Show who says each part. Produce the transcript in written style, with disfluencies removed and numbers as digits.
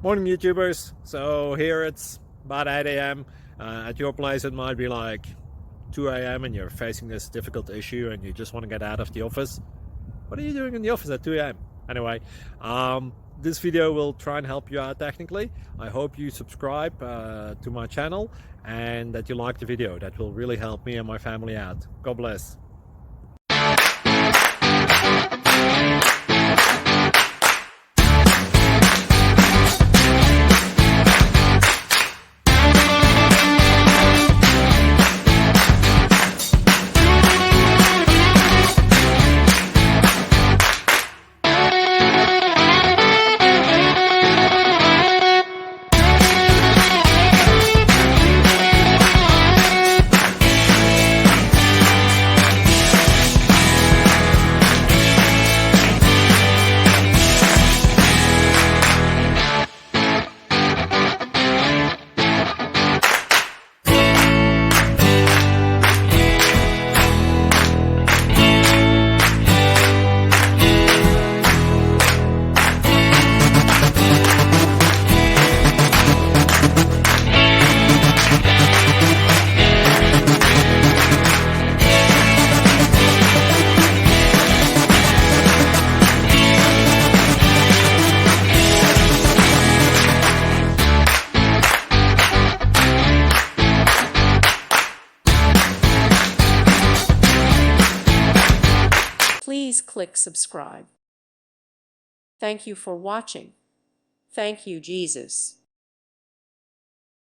Speaker 1: Morning YouTubers. So here it's about 8 a.m. At your place it might be like 2 a.m. and you're facing this difficult issue and you just want to get out of the office. What are you doing in the office at 2 a.m.? Anyway, this video will try and help you out technically. I hope you subscribe to my channel and that you like the video. That will really help me and my family out. God bless.
Speaker 2: Please click subscribe. Thank you for watching. Thank you, Jesus.